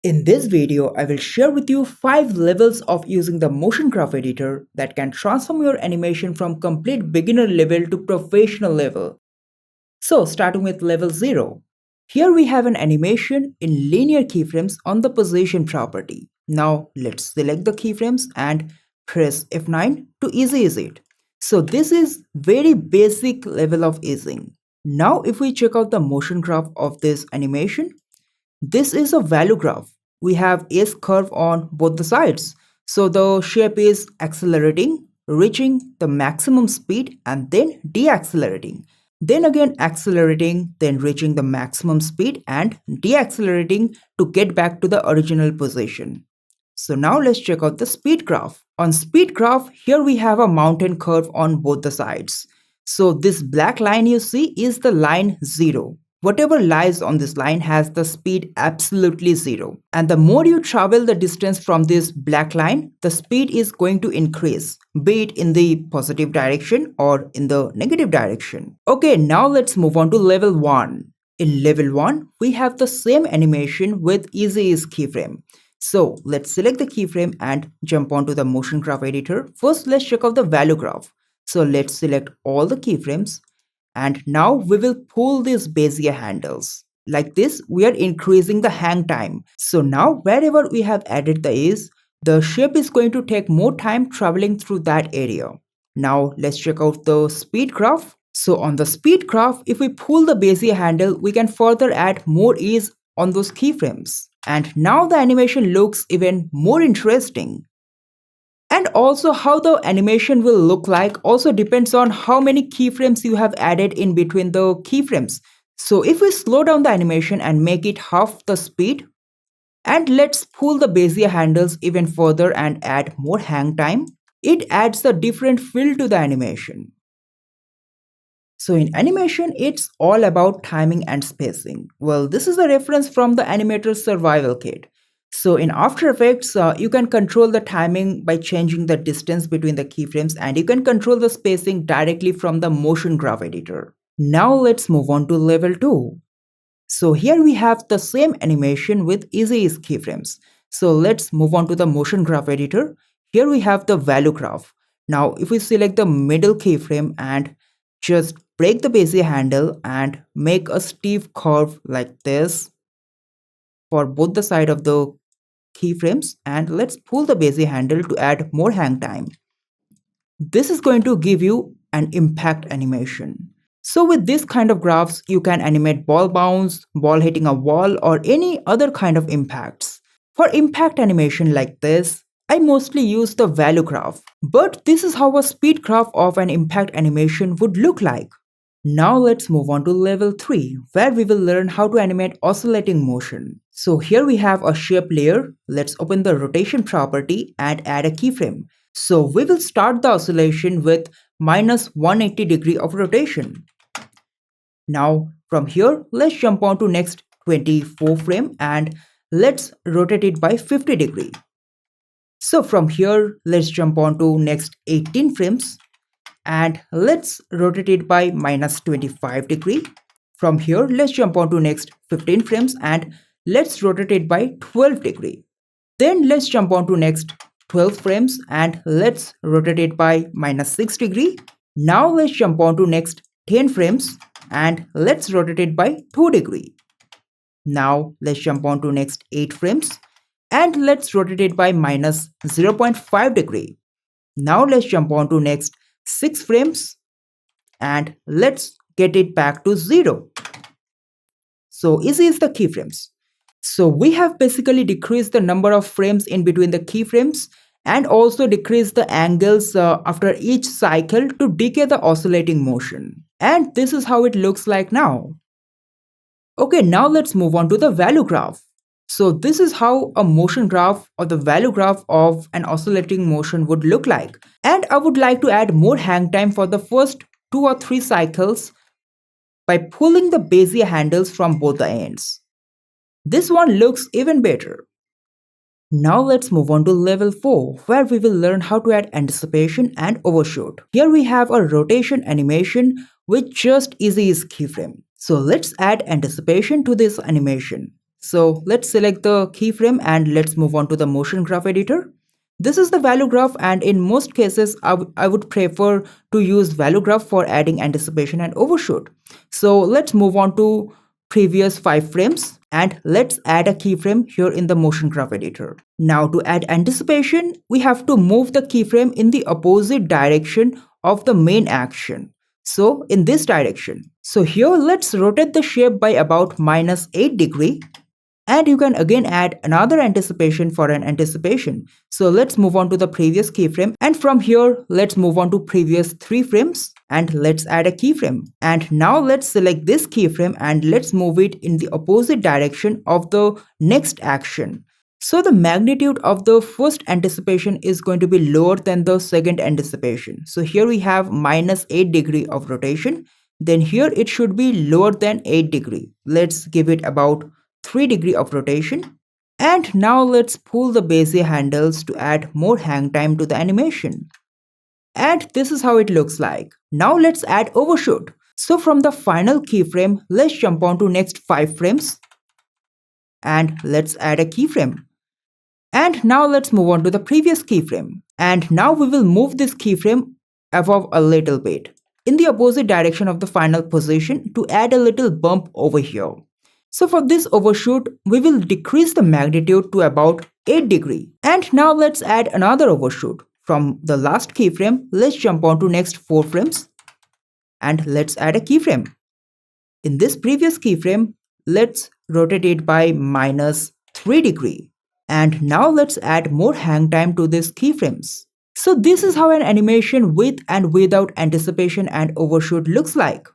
In this video, I will share with you 5 levels of using the motion graph editor that can transform your animation from complete beginner level to professional level. So starting with level 0. Here we have an animation in linear keyframes on the position property. Now let's select the keyframes and press F9 to ease it. So this is very basic level of easing. Now if we check out the motion graph of this animation, this is a value graph. We have S curve on both the sides. So the shape is accelerating, reaching the maximum speed and then deaccelerating. Then again accelerating, then reaching the maximum speed and deaccelerating to get back to the original position. So now let's check out the speed graph. On speed graph, here we have a mountain curve on both the sides. So this black line you see is the line 0. Whatever lies on this line has the speed absolutely 0. And the more you travel the distance from this black line, the speed is going to increase, be it in the positive direction or in the negative direction. Okay, now let's move on to level 1. In level 1, we have the same animation with easy ease keyframe. So let's select the keyframe and jump onto the motion graph editor. First, let's check out the value graph. So let's select all the keyframes. And now we will pull these Bezier handles. Like this, we are increasing the hang time. So now wherever we have added the ease, the shape is going to take more time traveling through that area. Now let's check out the speed graph. So on the speed graph, if we pull the Bezier handle, we can further add more ease on those keyframes. And now the animation looks even more interesting. And also how the animation will look like also depends on how many keyframes you have added in between the keyframes. So if we slow down the animation and make it half the speed, and let's pull the Bezier handles even further and add more hang time, it adds a different feel to the animation. So in animation, it's all about timing and spacing. Well, this is a reference from the animator's survival kit. So in After Effects, you can control the timing by changing the distance between the keyframes, and you can control the spacing directly from the motion graph editor. Now let's move on to level 2. So here we have the same animation with easy ease keyframes. So let's move on to the motion graph editor. Here we have the value graph. Now if we select the middle keyframe and just break the Bezier handle and make a steep curve like this for both the side of the keyframes, and let's pull the Bezier handle to add more hang time. This is going to give you an impact animation. So with this kind of graphs, you can animate ball bounce, ball hitting a wall, or any other kind of impacts. For impact animation like this, I mostly use the value graph, but this is how a speed graph of an impact animation would look like. Now let's move on to level 3, where we will learn how to animate oscillating motion. So here we have a shape layer. Let's open the rotation property and add a keyframe. So we will start the oscillation with minus 180 degree of rotation. Now from here, let's jump on to next 24 frame and let's rotate it by 50 degree. So from here, let's jump on to next 18 frames and let's rotate it by minus 25 degree. From here, let's jump on to next 15 frames and let's rotate it by 12 degree. Then let's jump on to next 12 frames and let's rotate it by minus 6 degree. Now let's jump on to next 10 frames and let's rotate it by 2 degree. Now let's jump on to next 8 frames and let's rotate it by minus 0.5 degree. Now let's jump on to next 6 frames and let's get it back to 0. So easy is the keyframes. So we have basically decreased the number of frames in between the keyframes and also decreased the angles after each cycle to decay the oscillating motion. And this is how it looks like now. Okay, now let's move on to the value graph. So this is how a motion graph or the value graph of an oscillating motion would look like. And I would like to add more hang time for the first 2 or 3 cycles by pulling the Bezier handles from both the ends. This one looks even better. Now let's move on to level 4, where we will learn how to add anticipation and overshoot. Here we have a rotation animation with just easy ease keyframe. So let's add anticipation to this animation. So let's select the keyframe and let's move on to the motion graph editor. This is the value graph, and in most cases I would prefer to use value graph for adding anticipation and overshoot. So let's move on to previous 5 frames and let's add a keyframe here in the motion graph editor. Now to add anticipation, we have to move the keyframe in the opposite direction of the main action. So in this direction. So here let's rotate the shape by about -8 degree, and you can again add another anticipation for an anticipation. So let's move on to the previous keyframe, and from here let's move on to previous 3 frames and let's add a keyframe. And now let's select this keyframe and let's move it in the opposite direction of the next action. So the magnitude of the first anticipation is going to be lower than the second anticipation. So here we have -8 degree of rotation. Then here it should be lower than 8 degree. Let's give it about 3 degree of rotation. And now let's pull the Bezier handles to add more hang time to the animation. And this is how it looks like. Now let's add overshoot. So from the final keyframe, let's jump on to next 5 frames and let's add a keyframe. And now let's move on to the previous keyframe. And now we will move this keyframe above a little bit in the opposite direction of the final position to add a little bump over here. So for this overshoot, we will decrease the magnitude to about 8 degree. And now let's add another overshoot. From the last keyframe, let's jump on to next 4 frames and let's add a keyframe. In this previous keyframe, let's rotate it by -3 degree. And now let's add more hang time to these keyframes. So this is how an animation with and without anticipation and overshoot looks like.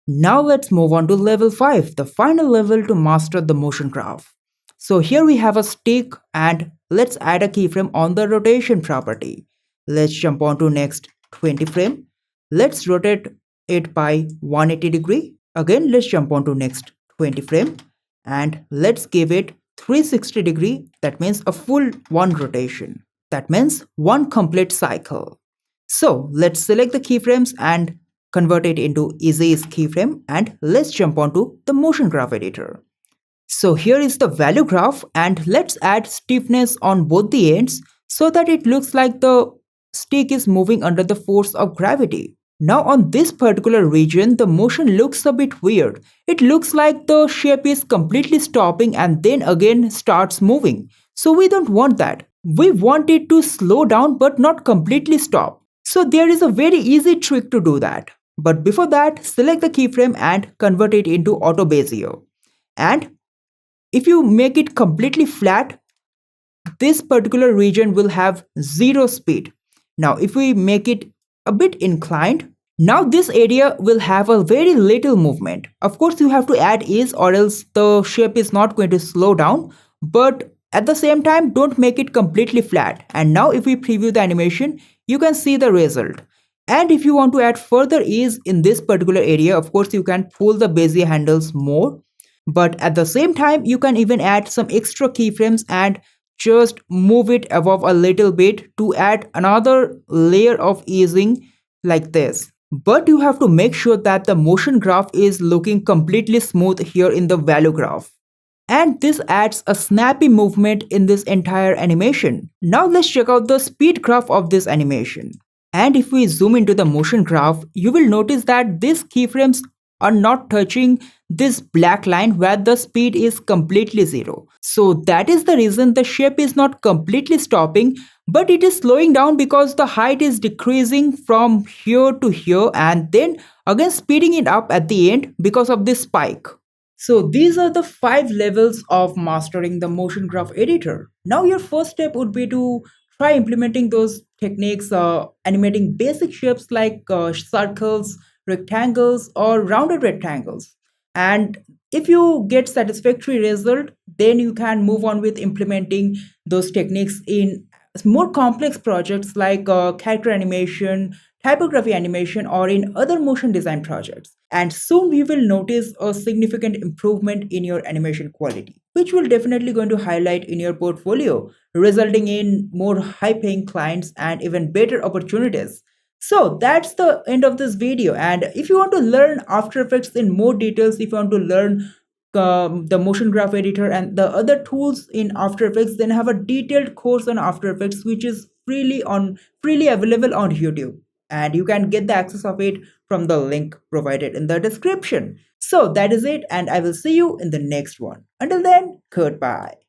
Now let's move on to level 5, the final level to master the motion graph. So here we have a stick and let's add a keyframe on the rotation property. Let's jump on to next 20 frame. Let's rotate it by 180 degree. Again, let's jump on to next 20 frame and let's give it 360 degree. That means a full one rotation. That means one complete cycle. So let's select the keyframes and convert it into easy keyframe and let's jump onto the motion graph editor. So here is the value graph and let's add stiffness on both the ends so that it looks like the stick is moving under the force of gravity. Now on this particular region, the motion looks a bit weird. It looks like the shape is completely stopping and then again starts moving. So we don't want that. We want it to slow down but not completely stop. So there is a very easy trick to do that. But before that, select the keyframe and convert it into auto Bezier. And if you make it completely flat, this particular region will have 0 speed. Now if we make it a bit inclined, now this area will have a very little movement. Of course you have to add ease or else the shape is not going to slow down, but at the same time don't make it completely flat. And now if we preview the animation, you can see the result. And if you want to add further ease in this particular area, of course you can pull the Bezier handles more. But at the same time, you can even add some extra keyframes and just move it above a little bit to add another layer of easing like this. But you have to make sure that the motion graph is looking completely smooth here in the value graph. And this adds a snappy movement in this entire animation. Now let's check out the speed graph of this animation. And if we zoom into the motion graph, you will notice that these keyframes are not touching this black line where the speed is completely 0. So that is the reason the shape is not completely stopping, but it is slowing down because the height is decreasing from here to here and then again speeding it up at the end because of this spike. So these are the 5 levels of mastering the motion graph editor. Now your first step would be to try implementing those techniques, animating basic shapes like circles, rectangles or rounded rectangles. And if you get satisfactory result, then you can move on with implementing those techniques in more complex projects like character animation, typography animation, or in other motion design projects. And soon we will notice a significant improvement in your animation quality, which will definitely going to highlight in your portfolio, resulting in more high paying clients and even better opportunities. So that's the end of this video. And if you want to learn After Effects in more details, if you want to learn the motion graph editor and the other tools in After Effects, then have a detailed course on After Effects which is freely available on YouTube, and you can get the access of it from the link provided in the description. So that is it, and I will see you in the next one. Until then, goodbye.